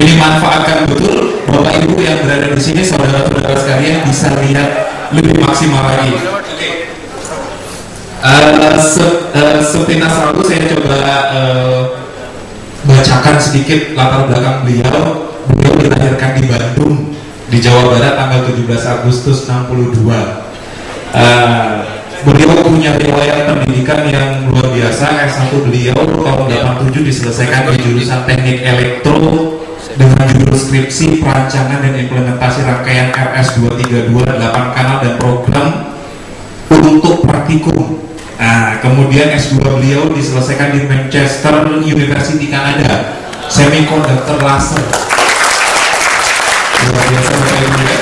Ini manfaatkan betul, Bapak Ibu yang berada di sini, saudara-saudara sekalian bisa lihat lebih maksimal lagi. Sepintas lalu saya coba bacakan sedikit latar belakang beliau. Beliau dilahirkan di Bandung, di Jawa Barat tanggal 17 Agustus 62. Beliau punya riwayat pendidikan yang luar biasa. S1 beliau tahun 87 diselesaikan di jurusan Teknik Elektro dengan judul skripsi perancangan dan implementasi rangkaian RS232 8 kanal dan program untuk praktikum. Nah, kemudian S2 beliau diselesaikan di Manchester University Kanada, semiconductor laser. Luar biasa Bapak Ibu ya.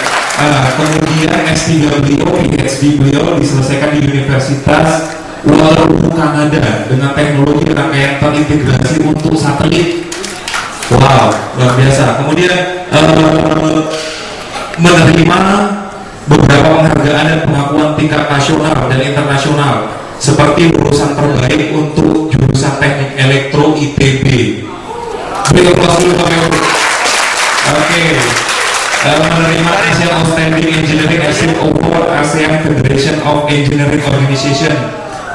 Kemudian S3 beliau, PhD beliau diselesaikan di Universitas Waterloo Kanada dengan teknologi rangkaian terintegrasi untuk satelit. Wow, luar biasa. Kemudian menerima beberapa penghargaan dan pengakuan tingkat nasional dan internasional seperti lulusan terbaik untuk jurusan Teknik Elektro ITB. Beri aplaus dulu Bapak Ibu. Oke. Menerima ASEAN Outstanding Engineering Achievement Award ASEAN Federation of Engineering Organization,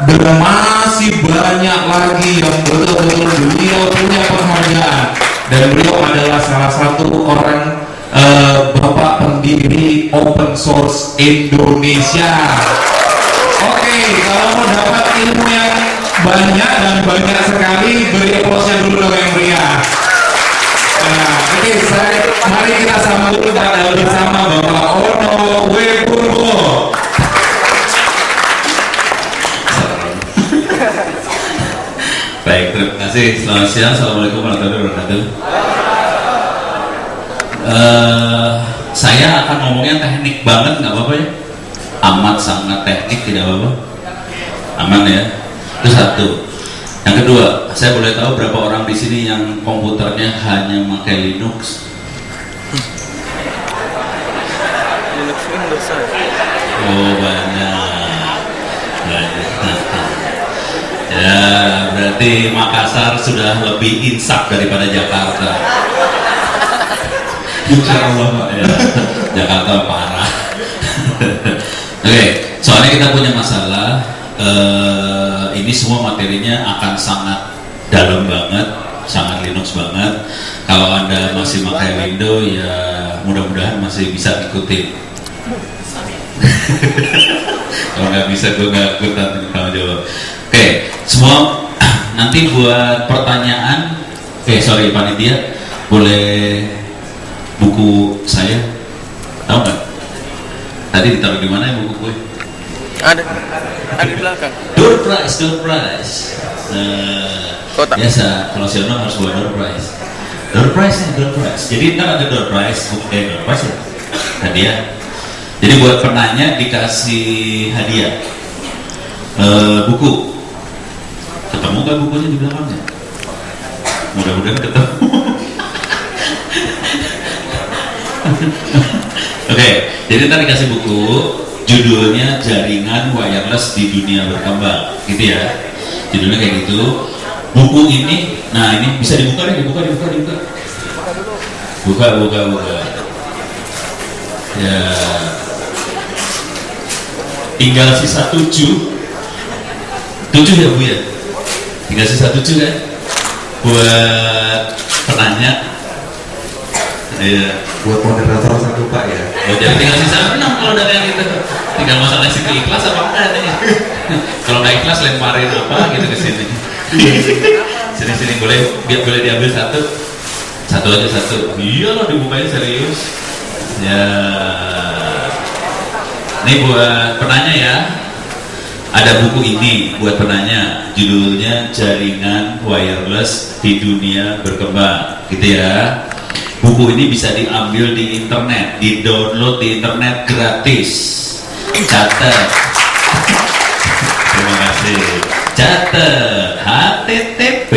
dan masih banyak lagi yang betul-betul beliau punya penghargaan. Dan beliau adalah salah satu orang bapak pendiri Open Source Indonesia. Oke, kalau mau dapat ilmu yang banyak dan banyak sekali, beri aplausnya dulu dong yang meriah. Oke, mari kita sambut bersama Bapak Ono Wepurwo. Baik, terima kasih. Selamat siang. Assalamualaikum warahmatullahi wabarakatuh. Saya akan ngomongnya teknik banget, nggak apa-apa ya? Amat sangat teknik, tidak apa-apa. Aman ya. Itu satu. Yang kedua, saya boleh tahu berapa orang di sini yang komputernya hanya pakai Linux? Linux Windows. Oh banyak. Ya berarti Makassar sudah lebih insaf daripada Jakarta. Insya Allah Pak ya. Jakarta parah. Oke, soalnya kita punya masalah. Ini semua materinya akan sangat dalam banget, sangat Linux banget. Kalau Anda masih pakai Windows ya mudah-mudahan masih bisa ikutin. Kalau nggak bisa gue nggak ikutan kamu jawab. Oke, semua nanti buat pertanyaan. Sorry panitia, boleh buku saya? Tahu nggak? Tadi ditaruh di mana ya buku gue? Ada di belakang. Door prize. Biasa kalau Siono harus bawa door prize. Jadi ntar ada door prize ya hadiah. Jadi buat penanya dikasih hadiah buku. Ketemu nggak bukunya di belakangnya? Mudah-mudahan ketemu. Oke, jadi ntar dikasih buku. Judulnya Jaringan Wireless di Dunia Berkembang, gitu ya. Judulnya kayak gitu. Buku ini, nah ini bisa dibuka deh, dibuka. Buka. Ya. Tinggal sisa 7 ya Bu ya. Tinggal sisa 7 kan? Buat penanya. Ya. Buat moderator satu Pak ya. Oh, jadi tinggal sisa 6 kalau udah kayak gitu. Tinggal masalah situ ikhlas apa enggak nih. Kalau nggak ikhlas lemparin apa gitu ke sini. Sini boleh diambil satu aja. Iya loh dibukain serius. Ya. Ini buat penanya ya. Ada buku ini buat penanya. Judulnya Jaringan Wireless di Dunia Berkembang, gitu ya. Buku ini bisa diambil di internet, di-download di internet gratis. Catat. Terima kasih. Catat. HTTP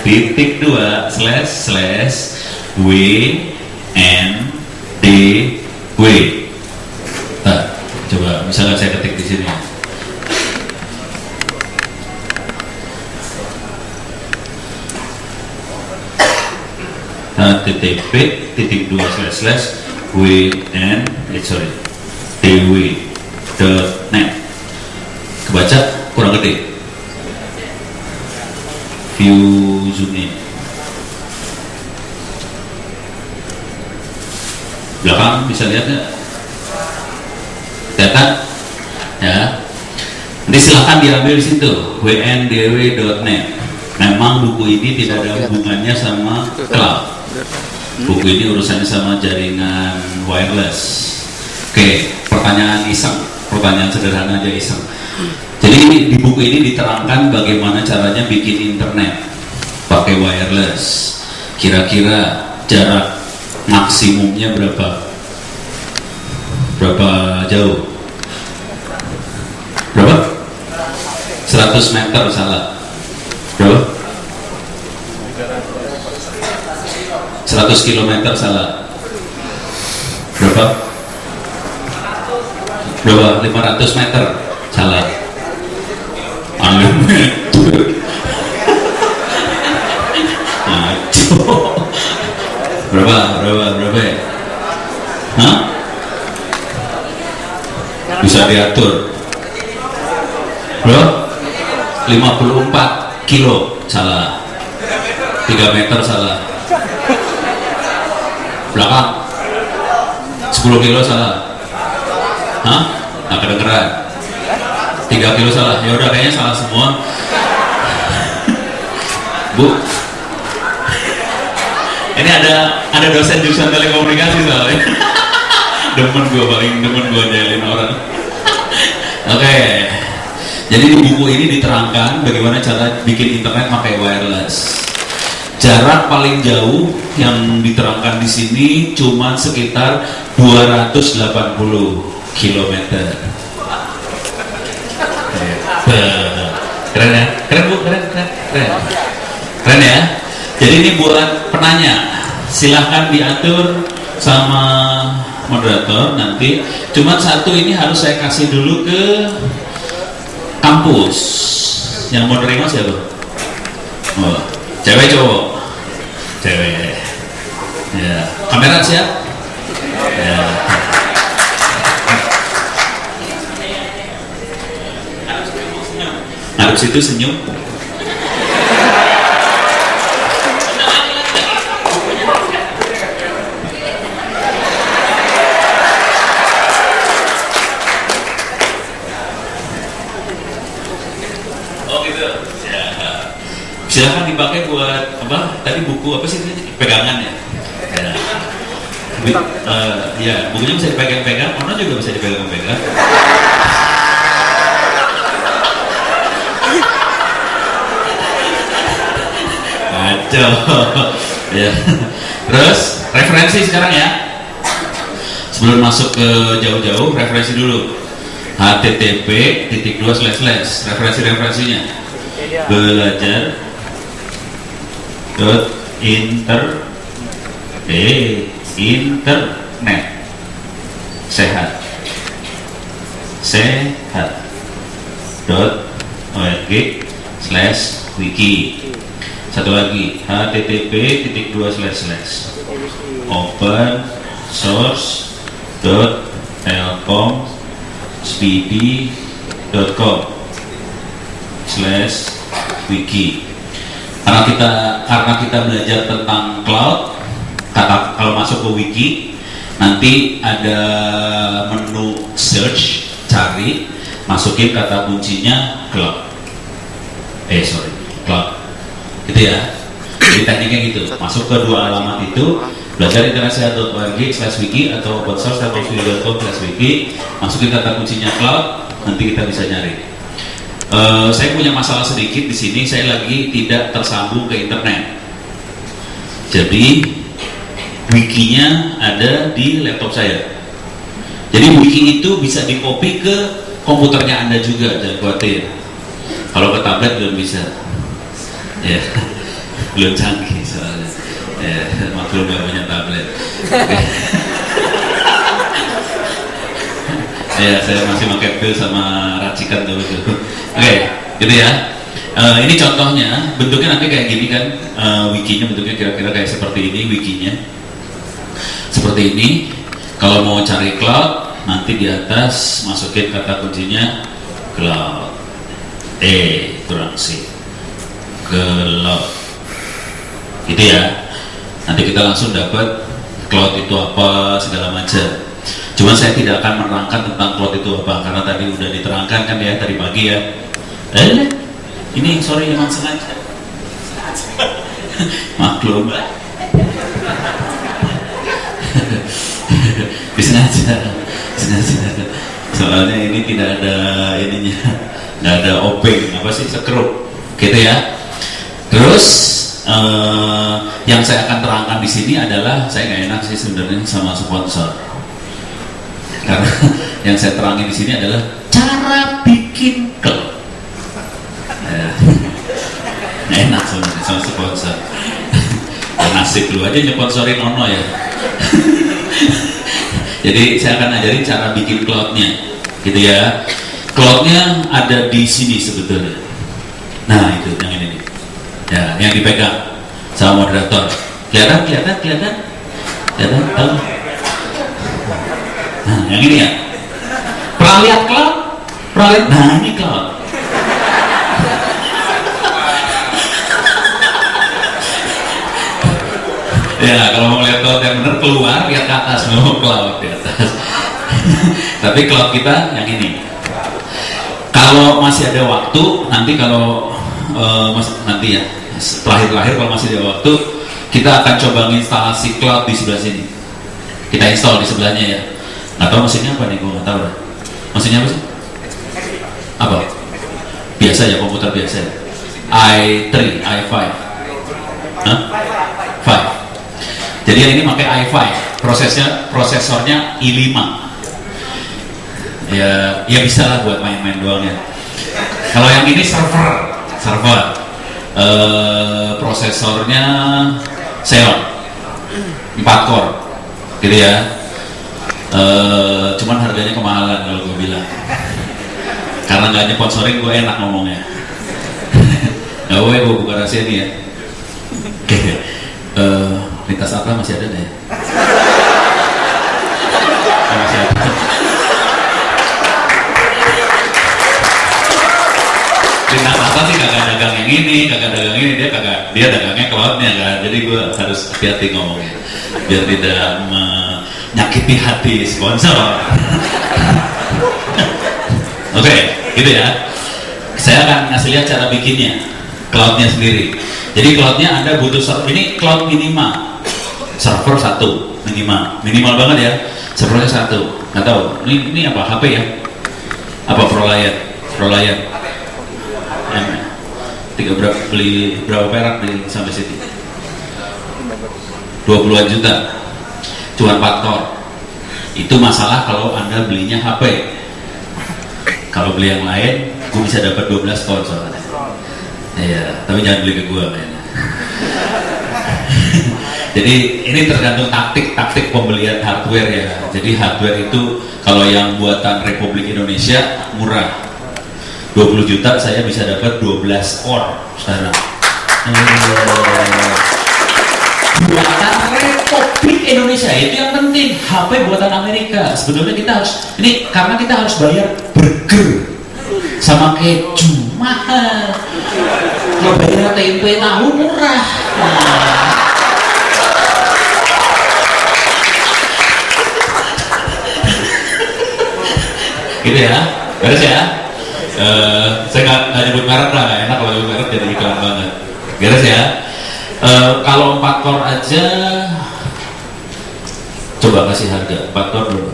//WNDW. Coba misalnya saya ketik di sini. http://dw.net. Kebaca kurang gede. View zoom in. Belakang bisa lihat nggak? Kelihatan? Ya. Nanti silahkan diambil di situ, wndw.net. Memang buku ini tidak ada hubungannya sama cloud. Buku ini urusannya sama jaringan wireless. Oke, pertanyaan iseng, pertanyaan sederhana aja iseng. Jadi di buku ini diterangkan bagaimana caranya bikin internet pakai wireless. Kira-kira jarak maksimumnya berapa? Berapa jauh? Berapa? 100 meter salah. Berapa? 100 kilometer salah. Berapa? Berapa? 500 meter salah. Unlimited. Berapa ya? Hah? Bisa diatur. Bro, 54 kilo salah. 3 meter salah. Belakang 10 kilo salah. Hah? Nggak kedengeran. 3 kilo salah. Ya udah kayaknya salah semua. Bu, ini ada dosen jurusan telekomunikasi soalnya. Demen gue nyelin orang. Oke. Jadi di buku ini diterangkan bagaimana cara bikin internet pakai wireless. Jarak paling jauh yang diterangkan di sini cuma sekitar 280 km. Keren ya? Keren Bu, keren. Keren ya? Jadi ini buat penanya, silahkan diatur sama moderator nanti. Cuma satu ini harus saya kasih dulu ke kampus. Yang mau nerima siapa? Oh, cewek cowok? Cewek. Ya, kamera siap? Ya. Ngadep situ senyum. Silahkan dipakai buat apa? Tadi buku apa sih ini? Pegangan ya? Ya, bukunya bisa dipegang-pegang, Ono juga bisa dipegang-pegang. Kacau. Ya. Terus referensi sekarang ya. Sebelum masuk ke jauh-jauh, referensi dulu. http:// referensinya belajar internet sehat.org/wiki. Satu lagi http://opensource.telkomspeedy.com/wiki. Karena kita belajar tentang cloud, kalau masuk ke wiki nanti ada menu search, cari, masukin kata kuncinya cloud. Cloud. Gitu ya. Jadi tekniknya gitu. Masuk ke dua alamat itu, belajar internet.org/wiki atau opensource.telkomspeedy.com/wiki, masukin kata kuncinya cloud, nanti kita bisa nyari. Saya punya masalah sedikit di sini, saya lagi tidak tersambung ke internet. Jadi wikinya ada di laptop saya. Jadi wiki itu bisa di-copy ke komputernya Anda juga, jangan khawatir. Kalau ke tablet belum bisa. Ya, belum canggih soalnya. Ya, maklum gak punya tablet. Ya, saya masih pakai pil sama racikan dulu. Oke, gitu ya. Ini contohnya, bentuknya nanti kayak gini kan, wikinya bentuknya kira-kira kayak seperti ini, wikinya seperti ini. Kalau mau cari cloud, nanti di atas masukin kata kuncinya cloud, kurang C, cloud, gitu ya. Nanti kita langsung dapat cloud itu apa segala macam. Cuman saya tidak akan menerangkan tentang cloud itu apa, karena tadi udah diterangkan kan ya tadi pagi ya. Ini sorry emang sengaja. Maklum. sengaja. Soalnya ini tidak ada ininya, nggak ada obeng, apa sih, sekrup, gitu ya. Terus yang saya akan terangkan di sini adalah, saya nggak enak sih sebenarnya sama sponsor, karena yang saya terangin di sini adalah cara bikin klub. Nggak enak sebenarnya sama sponsor. Ya nasib lu aja nyeponsorin Ono ya. Jadi saya akan ajarin cara bikin cloudnya, gitu ya. Cloudnya ada di sini sebetulnya. Nah itu yang ini nih. Ya, yang dipegang sama moderator. Kelihatan? Tahu? Nah, yang ini ya. Pernah lihat cloud? Nah, ini cloud. Ya, kalau mau lihat cloud yang benar keluar, lihat ke atas, mau cloud di atas. Tapi cloud kita yang ini. Kalau masih ada waktu, nanti kalau nanti ya, terakhir kalau masih ada waktu, kita akan coba instalasi cloud di sebelah sini. Kita install di sebelahnya ya. Nggak tahu mesinnya apa nih, gue nggak tahu dah. Mesinnya apa sih? Apa? Biasa ya, komputer biasa ya. i3, i5. Hah? 5. Jadi yang ini pakai i5, prosesornya i5. Ya bisa lah buat main-main doang ya. Kalau yang ini server, prosesornya Xeon 4 core, gitu ya. Cuman harganya kemahalan kalau gue bilang, karena nggak nyeponsorin gue enak ngomongnya. Nggak boleh gue buka rahasia nih ya. Lintas apa masih ada deh? Masih ada. Lintas apa sih kagak dagang yang ini, dia dagangnya cloudnya kan. Jadi gue harus hati-hati ngomongnya biar tidak menyakiti hati sponsor. Oke, gitu ya. Saya akan ngasih lihat cara bikinnya, cloudnya sendiri. Jadi cloudnya Anda butuh ini cloud minimal. Server 1 minimal banget ya, servernya 1. Nggak tahu ini apa, HP ya, apa ProLiant beli berapa perak di sampai situ? 20-an juta, cuma 4 core. Itu masalah kalau Anda belinya HP. Kalau beli yang lain gue bisa dapat 12 core soalnya. Iya, tapi jangan beli ke gue kayaknya. Jadi ini tergantung taktik pembelian hardware ya. Jadi hardware itu kalau yang buatan Republik Indonesia murah, 20 juta saya bisa dapat 12 core sekarang. Buatan Republik Indonesia itu yang penting. HP buatan Amerika. Sebetulnya kita harus ini karena kita harus bayar burger sama keju mahal. Kalau bayar tempe tahu murah. Gitu ya, beres ya. Saya nggak nyebut merek lah, nggak enak kalau nyebut merek jadi iklan banget. Beres ya. Kalau 4 core aja, coba kasih harga 4 core dulu.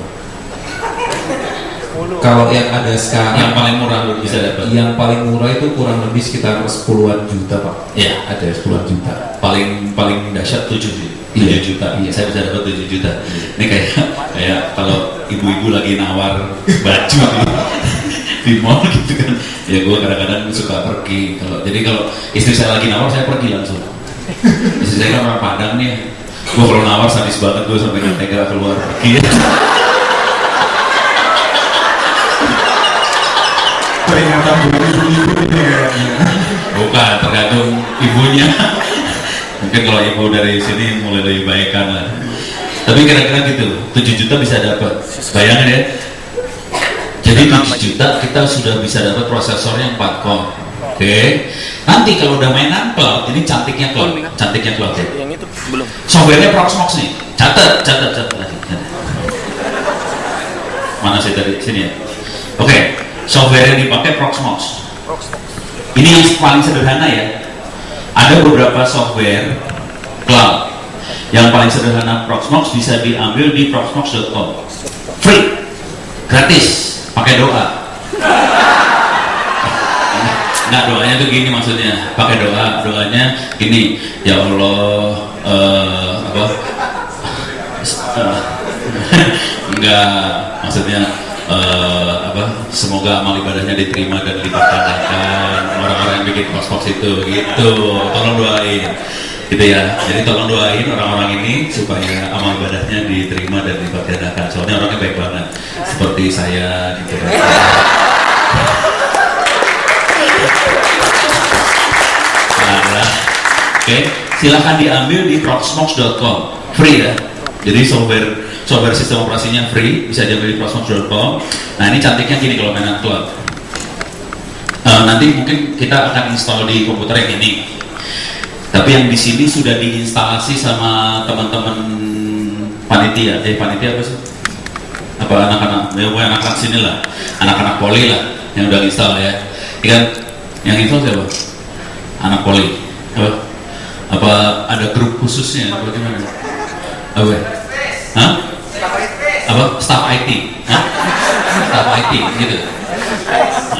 Kalau yang ada sekarang, yang paling murah lu bisa dapat. Yang paling murah itu kurang lebih sekitar 10-an juta pak. Ya, ada 10-an juta. Paling dahsyat 7 juta. Iya. Saya bisa dapat 7 juta. Ini kayak kalau ibu-ibu lagi nawar baju di mall gitu kan. Ya gue kadang-kadang suka pergi. Kalau istri saya lagi nawar, saya pergi langsung. Istri saya kan orang Padang nih. Gue kalau nawar sadis banget, gue sampai nggak tega keluar pergi. Peringatan ibu-ibu ini kayaknya. tergantung ibunya. Mungkin kalau ibu dari sini mulai lebih baikkan lah. Tapi kira-kira gitu, 7 juta bisa dapat. Bayangin ya. Jadi 7 juta kita sudah bisa dapat prosesornya 4 core. Oke. Nanti kalau udah mainan cloud, ini cantiknya cloud ya. Yang itu belum. Softwarenya Proxmox nih. Catat. Mana sih dari sini ya? Oke. Software yang dipakai Proxmox. Ini yang paling sederhana ya. Ada beberapa software cloud. Yang paling sederhana Proxmox bisa diambil di proxmox.com. Free, gratis, pakai doa. Nggak, doanya tuh gini maksudnya, pakai doanya gini, ya Allah, enggak, maksudnya semoga amal ibadahnya diterima dan diberkatakan orang-orang yang bikin Proxmox itu, gitu. Tolong doain, gitu ya. Jadi tolong doain orang-orang ini supaya amal ibadahnya diterima dan diberkatakan. Soalnya orangnya baik banget, seperti saya, gitu. Oke, silahkan diambil di proxmox.com, free ya. Jadi software sistem operasinya free, bisa diambil di proxmox.com. Nah ini cantiknya gini kalau mainan cloud. Nanti mungkin kita akan install di komputer yang ini. Tapi yang di sini sudah diinstalasi sama teman-teman panitia. Panitia apa sih? Apa anak-anak? Ya anak-anak sini lah, anak-anak poli lah yang udah install ya. Kan yang install siapa? Anak poli. Apa ada grup khususnya? Apa gimana? Hah? Apa? Staff IT? Hah? Staff IT gitu.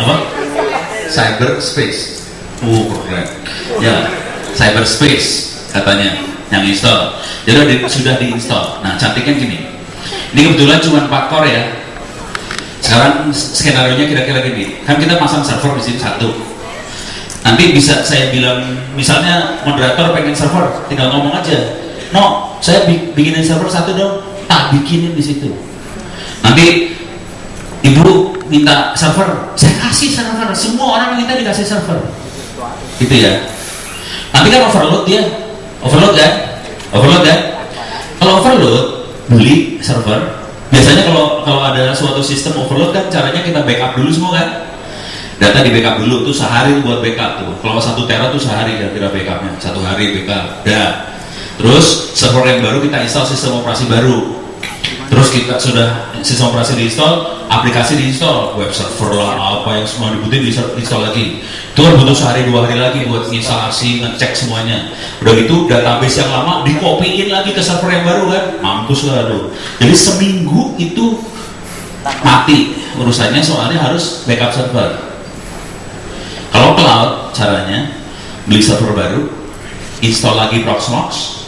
Apa? Cyberspace. Keren. Ya, cyberspace katanya yang install. Jadi sudah diinstal. Nah, cantiknya gini. Ini kebetulan cuma 4 core ya. Sekarang skenario-nya kira-kira gini. Kan kita pasang server di sini 1. Nanti bisa saya bilang, misalnya moderator pengen server, tinggal ngomong aja. No, saya bikinin server 1 dong. Tak bikinin di situ. Nanti ibu minta server, saya kasih server. Semua orang minta dikasih server. Gitu ya. Nanti kan overload dia, overload kan? Kalau overload, beli server. Biasanya kalau ada suatu sistem overload kan caranya kita backup dulu semua kan? Data di backup dulu tuh sehari buat backup tuh. Kalau 1 tera tuh sehari kira-kira backupnya, 1 hari backup. Dah. Terus server yang baru kita install sistem operasi baru. Terus kita sudah sistem operasi diinstal, aplikasi diinstal, web server lah apa yang semua dibutuhin diinstal lagi. Itu kan butuh sehari 2 hari lagi buat instalasi, ngecek semuanya. Udah gitu database yang lama dikopiin lagi ke server yang baru kan, mampus lah lu. Jadi seminggu itu mati urusannya, soalnya harus backup server. Kalau cloud caranya beli server baru, install lagi Proxmox,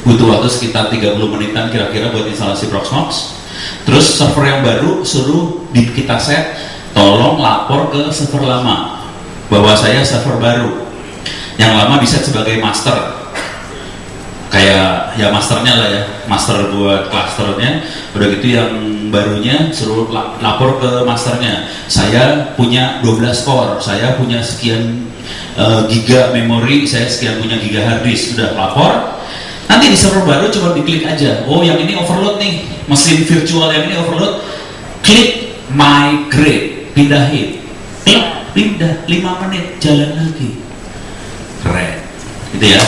butuh waktu sekitar 30 menitan kira-kira buat instalasi Proxmox. Terus server yang baru suruh kita set, tolong lapor ke server lama bahwa saya server baru. Yang lama di set sebagai master, kayak ya masternya lah ya, master buat clusternya. Udah gitu yang barunya suruh lapor ke masternya, saya punya 12 core, saya punya sekian giga memori, saya sekian punya giga hard disk. Sudah lapor. Nanti di server baru coba diklik aja, oh yang ini overload nih, mesin virtual yang ini overload, klik migrate, pindahin, klik pindah, 5 menit jalan lagi. Keren gitu ya.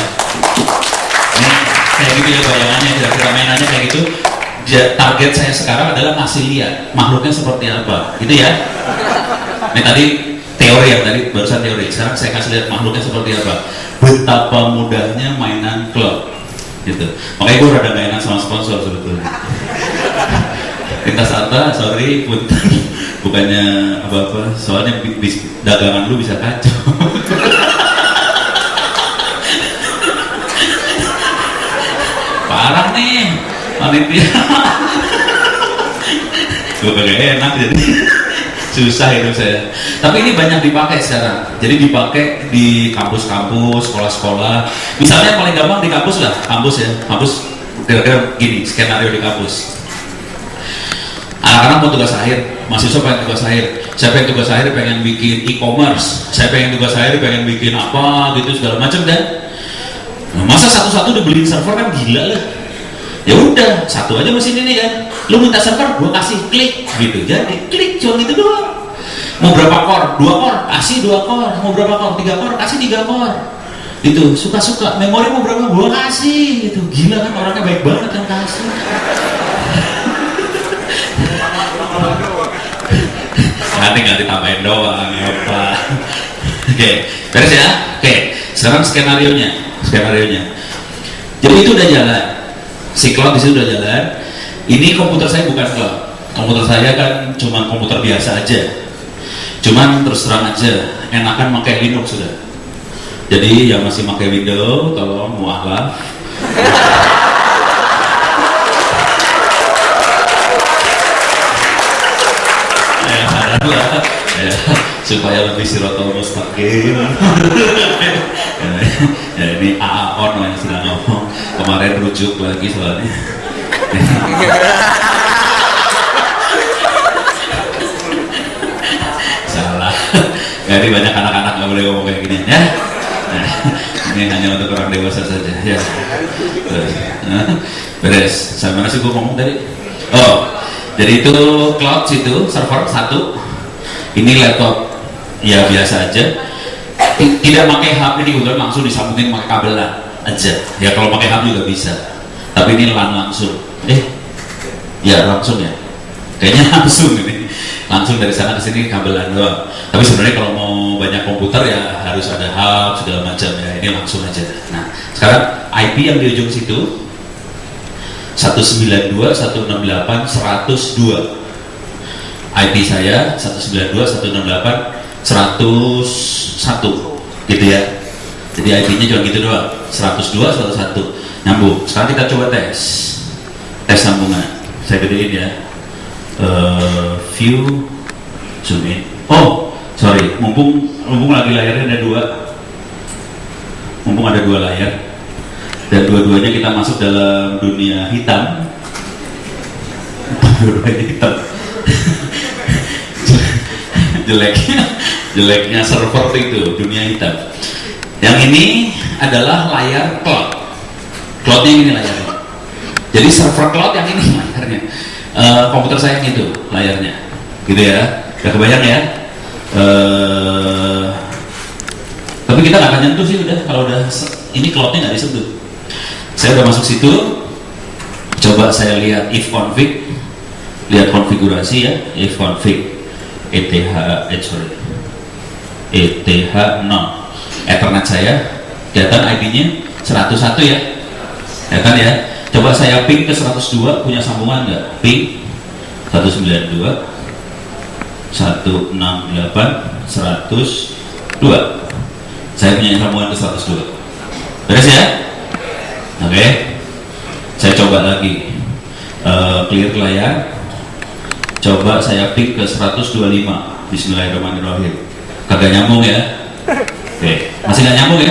Ini kayak gitu ya bayangannya, kira-kira mainannya kayak gitu. Target saya sekarang adalah ngasih lihat makhluknya seperti apa, gitu ya. Ini tadi teori yang tadi barusan teori, sekarang saya kasih lihat makhluknya seperti apa. Betapa mudahnya mainan cloud, gitu. Makanya gue rada gak enak sama sponsor sebetulnya. Lintas Anta, sorry, bukannya apa-apa, soalnya dagangan lu bisa kacau. Parah nih panitia. Gue kagak enak jadi susah itu saya. Tapi ini banyak dipakai sekarang. Jadi dipakai di kampus-kampus, sekolah-sekolah. Misalnya paling gampang di kampus lah, kampus ya. Kampus kira-kira gini, skenario di kampus. Anak-anak mau tugas akhir, mahasiswa pengen tugas akhir. Saya pengen tugas akhir pengen bikin e-commerce, saya pengen tugas akhir pengen bikin apa gitu segala macam kan. Nah, masa satu-satu dibeliin server kan gila lah. Ya udah, satu aja mesin ini kan. Lu minta server, gua kasih klik gitu. Jadi klik cuma gitu doang. Mau berapa core? 2 core, kasih 2 core. Mau berapa core? 3 core, kasih 3 core. Itu suka-suka. Memori mau berapa? Gua kasih gitu. Gila kan orangnya baik banget kan kasih. Nanti nggak ditambahin doang apa. Oke, beres ya. Oke, sekarang skenario-nya. Jadi itu udah jalan. Si cloud di situ udah jalan. Ini komputer saya bukan cloud. Komputer saya kan cuma komputer biasa aja. Cuman terus terang aja, enakan pakai Linux sudah. Jadi yang masih pakai Windows, tolong mualah. Ya, supaya lebih sirotol mustaqim. Ya, ini Aaon yang sedang ngomong. Kemarin rujuk lagi soalnya. Salah. Jadi banyak anak-anak nggak boleh ngomong kayak gini ya. Nah, ini hanya untuk orang dewasa saja ya. Beres. Sampai mana sih gue ngomong tadi? Oh, jadi itu cloud situ server 1. Ini laptop ya biasa aja. Tidak pakai hub ini kebetulan langsung disambungin pakai kabel aja. Ya kalau pakai hub juga bisa. Tapi ini LAN langsung. Ya langsung ya. Kayaknya langsung ini. Langsung dari sana ke sini kabelan doang. Tapi sebenarnya kalau mau banyak komputer ya harus ada hub segala macam ya. Ini langsung aja. Nah, sekarang IP yang di ujung situ 192.168.102. IP saya 192.168.101 gitu ya. Jadi IP-nya cuma gitu doang. 102, 101 nyambung. Sekarang kita coba tes sambungan. Saya gedein ya. View zoom in. Oh, sorry. Mumpung lagi layarnya ada 2. Mumpung ada 2 layar. Dan dua-duanya kita masuk dalam dunia hitam. Dua-duanya hitam. jeleknya server itu dunia hitam. Yang ini adalah layar cloudnya ini layarnya. Jadi server cloud yang ini layarnya. Komputer saya yang itu layarnya gitu ya. Udah kebayang ya. Tapi kita nggak akan nyentuh sih udah. Kalau udah ini cloudnya nggak disentuh. Saya udah masuk situ. Coba saya lihat if config, lihat konfigurasi ya. If config ETH0 Ethernet saya kelihatan IP-nya 101 ya. Ya kan ya. Coba saya ping ke 102, punya sambungan nggak? Ping 192 168 102. Saya punya sambungan ke 102. Beres ya? Oke. Saya coba lagi. Clear layar. Coba saya ping ke 125. Bismillahirrahmanirrahim. Kagak nyambung ya. Oke. Masih nggak nyambung ya?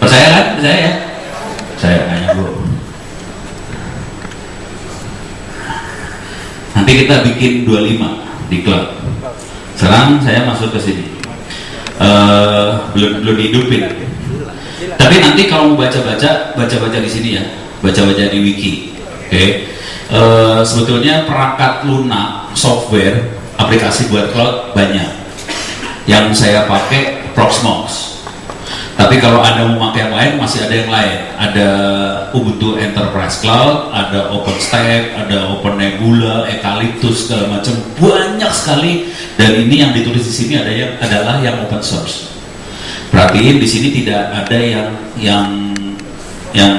Percaya kan? Percaya ya? Saya nggak nyambung. Nanti kita bikin 25 di cloud. Sekarang saya masuk ke sini. Belum hidupin. Tapi nanti kalau mau baca di sini ya. Baca-baca di wiki. Oke. Sebetulnya perangkat lunak software aplikasi buat cloud banyak. Yang saya pakai Proxmox. Tapi kalau Anda mau pakai yang lain, masih ada yang lain. Ada Ubuntu Enterprise Cloud, ada OpenStack, ada OpenNebula, Eucalyptus segala macam, banyak sekali. Dan ini yang ditulis di sini adalah yang open source. Perhatiin di sini tidak ada yang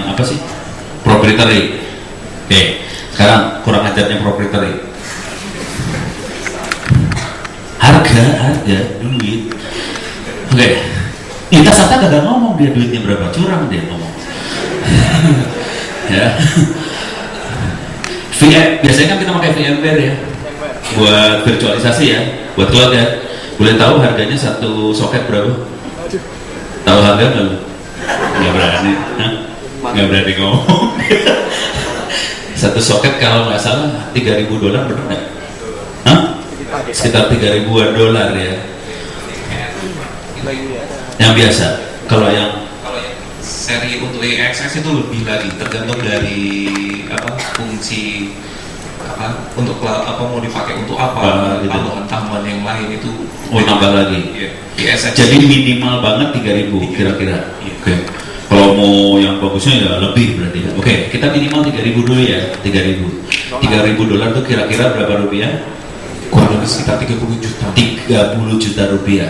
apa sih? Proprietary. Oke. Sekarang kurang ajarnya proprietary. Harga duit. Oke. Kita Sata gak ngomong dia duitnya berapa, curang dia ngomong. Ya. Biasanya kan kita pakai VMware ya, buat virtualisasi ya, buat cloud ya. Boleh tahu harganya satu soket berapa? Tahu harga nggak lu? Nggak berani, nggak berani ngomong. Satu soket kalau nggak salah $3.000 benar nggak? Hah? sekitar 3.000-an dolar ya. Yang biasa. Kalau yang seri untuk AXS itu lebih lagi, tergantung dari fungsi untuk mau dipakai untuk apa, gitu. tambahan yang lain itu nambah lagi. Iya. Jadi minimal banget 3.000 kira-kira. Iya. Oke. Kalau mau yang bagusnya ya lebih berarti. Oke, kita minimal 3.000 dulu ya. 3.000 dolar tuh kira-kira berapa rupiah? Kurang lebih sekitar 30 juta. 30 juta rupiah.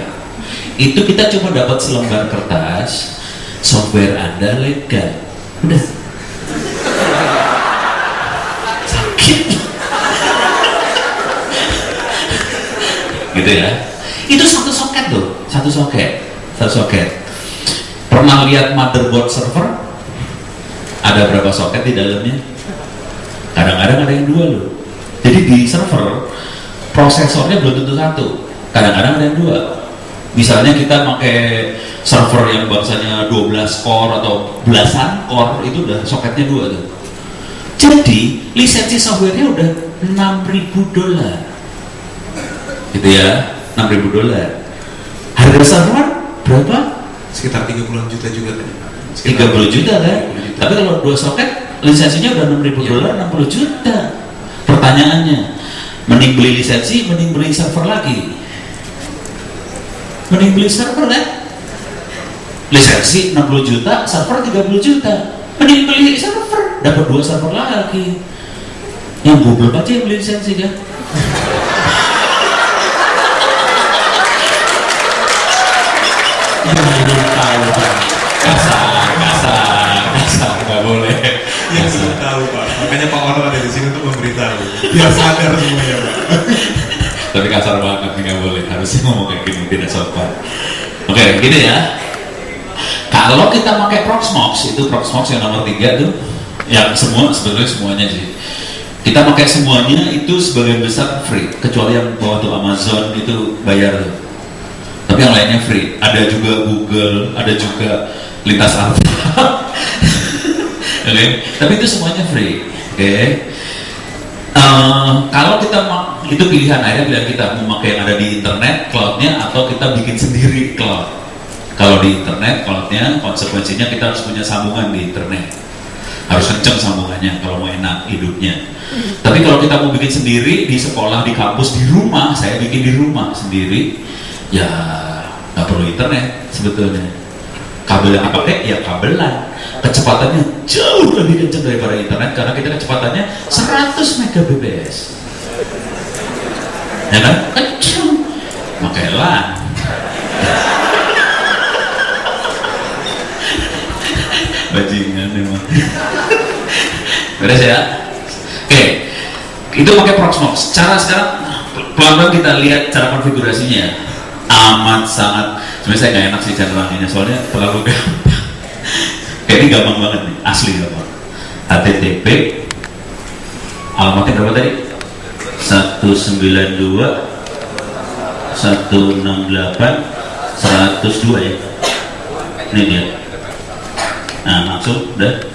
Itu kita cuma dapat selembar kertas, software Anda legal. Udah. Sakit. Gitu ya. Itu satu soket tuh, satu soket. Pernah lihat motherboard server? Ada berapa soket di dalamnya? Kadang-kadang ada yang 2 loh. Jadi di server prosesornya belum tentu satu. Kadang-kadang ada yang 2. Misalnya kita pakai server yang bangsanya 12 core atau belasan core, itu udah soketnya 2 tuh. Jadi lisensi softwarenya udah 6.000 dolar. Gitu ya, 6.000 dolar. Harga server berapa? Sekitar 30 juta juga tadi. 30 juta kan? Tapi kalau 2 soket lisensinya udah 6.000 dolar, 60 juta. Pertanyaannya, mending beli lisensi, mending beli server lagi? Mending beli server kan? Lisensi 60 juta, server 30 juta. Mending beli server, dapat 2 server lagi. Yang goblok aja yang beli lisensi kan? Belum tahu Pak. Kasar, nggak boleh. Ya belum tahu Pak. Makanya Pak Ono ada di sini untuk memberitahu. Biar sadar semuanya Pak. Tapi kasar banget, nggak boleh. Harusnya ngomong kayak gini, tidak sopan. Oke, gini ya. Kalau kita pakai Proxmox, itu Proxmox yang nomor 3 tuh, yang sebetulnya semuanya sih. Kita pakai semuanya itu sebagian besar free, kecuali yang bawa tuh Amazon itu bayar tuh. Tapi yang lainnya free. Ada juga Google, ada juga Lintas Alfa. Okay. Tapi itu semuanya free. Oke. Kalau kita itu pilihan kita mau pakai yang ada di internet cloudnya atau kita bikin sendiri cloud. Kalau di internet cloudnya konsekuensinya kita harus punya sambungan di internet. Harus kenceng sambungannya kalau mau enak hidupnya. Tapi kalau kita mau bikin sendiri di sekolah, di kampus, di rumah, saya bikin di rumah sendiri. Ya nggak perlu internet sebetulnya. Kabel yang dipakai ya kabelan, kecepatannya jauh lebih kencang daripada internet karena kita kecepatannya 100 Mbps, ya kan? Kencang, pakai LAN. Bajingan memang. Beres ya? Oke, itu pakai Proxmox. Cara sekarang pelan-pelan kita lihat cara konfigurasinya. Amat sangat, sebenarnya saya nggak enak sih cara ini soalnya terlalu gampang. Kayak ini gampang banget nih, asli gampang. HTTP alamatnya berapa tadi? 192 168 102 ya. Ini dia. Nah langsung udah.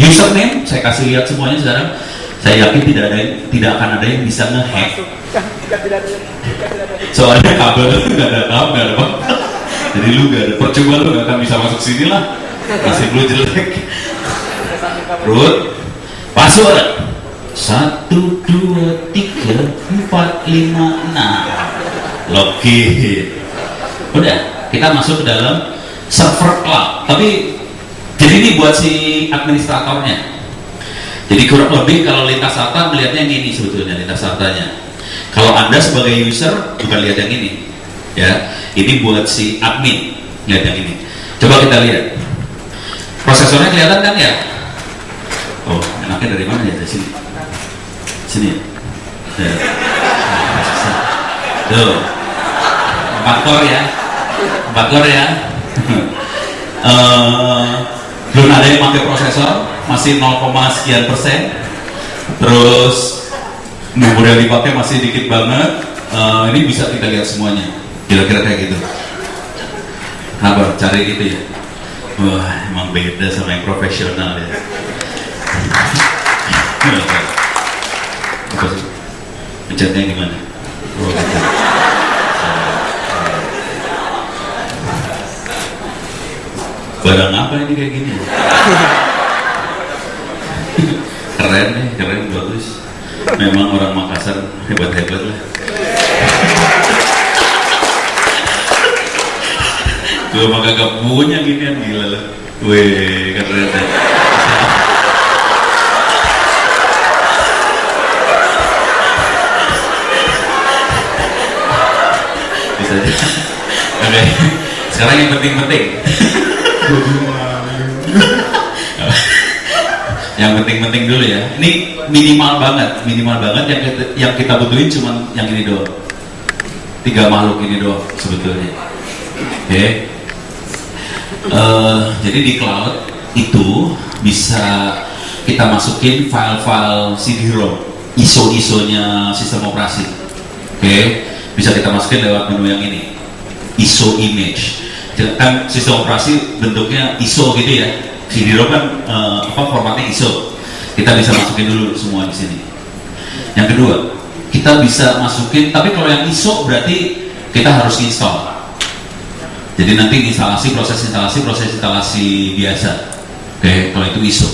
Username saya kasih lihat semuanya sekarang. Saya yakin tidak akan ada yang bisa ngehack. Soalnya kabel nggak ada kabel Pak. Jadi lu nggak ada, percuma lu nggak akan bisa masuk sini lah. Masih lu jelek. Root, password 1 2 3 4 5 6. Login. Udah, kita masuk ke dalam server cloud. Tapi jadi ini buat si administratornya. Jadi kurang lebih kalau Lintas Sarta melihatnya yang ini sebetulnya Lintas Sartanya. Kalau Anda sebagai user bukan lihat yang ini, ya. Ini buat si admin lihat yang ini. Coba kita lihat. Prosesornya kelihatan kan ya? Oh, enaknya dari mana ya? Dari sini. Sini. Ya. Tuh. 4 core ya. 4 core ya. Belum ada yang pakai prosesor, masih 0, sekian persen. Terus memori yang dipakai masih dikit banget. Ini bisa kita lihat semuanya, kira-kira kayak gitu. Kenapa cari gitu ya? Wah, emang beda sama yang profesional ya. Apa sih? Pencetnya gimana? Oh, gitu. Barang apa ini kayak gini? Keren nih, keren, bagus. Memang orang Makassar hebat-hebat lah. Gue mah kagak punya ginian, gila lah. Wih, keren deh. Bisa aja. Oke, sekarang yang penting-penting. Yang penting-penting dulu ya. Ini minimal banget yang kita butuhin cuma yang ini doang. 3 makhluk ini doang sebetulnya. Oke. Jadi di cloud itu bisa kita masukin file-file CD-ROM, ISO-nya sistem operasi. Oke. Bisa kita masukin lewat menu yang ini, ISO image. Kan sistem operasi bentuknya ISO gitu ya. CD-ROM kan formatnya ISO. Kita bisa masukin dulu semua di sini. Yang kedua, kita bisa masukin, tapi kalau yang ISO berarti kita harus install. Jadi nanti proses instalasi biasa. Oke, kalau itu ISO.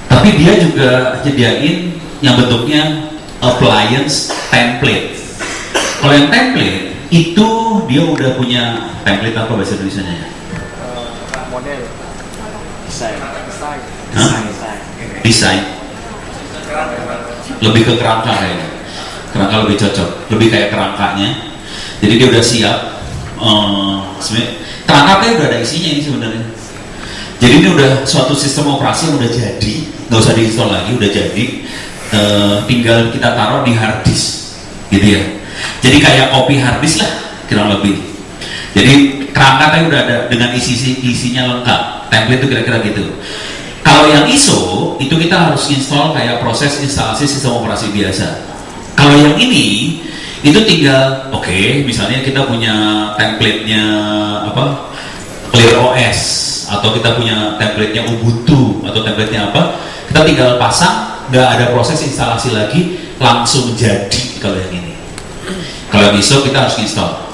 Tapi dia juga nyediain yang bentuknya appliance template. Kalau yang template itu dia udah punya template apa bahasa Indonesianya ya? Model. Desain. Lebih ke kerangka kayaknya. Kerangka lebih cocok, lebih kayak kerangkanya. Jadi dia udah siap. Sebenarnya kerangkanya udah ada isinya ini sebenarnya. Jadi ini udah suatu sistem operasi yang udah jadi, nggak usah diinstal lagi, udah jadi. Tinggal kita taruh di hard disk, gitu ya. Jadi kayak copy hard disk lah, kurang lebih. Jadi kerangkanya udah ada dengan isinya lengkap. Template itu kira-kira gitu. Kalau yang ISO itu kita harus install kayak proses instalasi sistem operasi biasa. Kalau yang ini itu tinggal misalnya kita punya template-nya ClearOS atau kita punya template-nya Ubuntu atau template-nya apa, kita tinggal pasang, nggak ada proses instalasi lagi, langsung jadi. Kalau yang ini, kalau yang ISO kita harus install.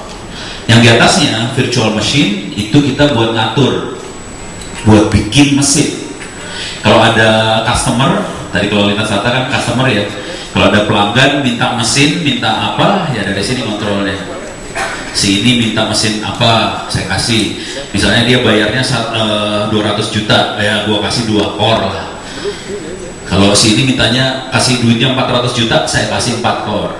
Yang di atasnya virtual machine itu kita buat ngatur, buat bikin mesin. Kalau ada customer, tadi kalau lintas data kan customer ya. Kalau ada pelanggan minta mesin, minta apa, ya dari sini kontrolnya. Si ini minta mesin apa, saya kasih. Misalnya dia bayarnya 200 juta, ya gua kasih 2 core lah. Kalau si ini mintanya kasih duitnya 400 juta, saya kasih 4 core.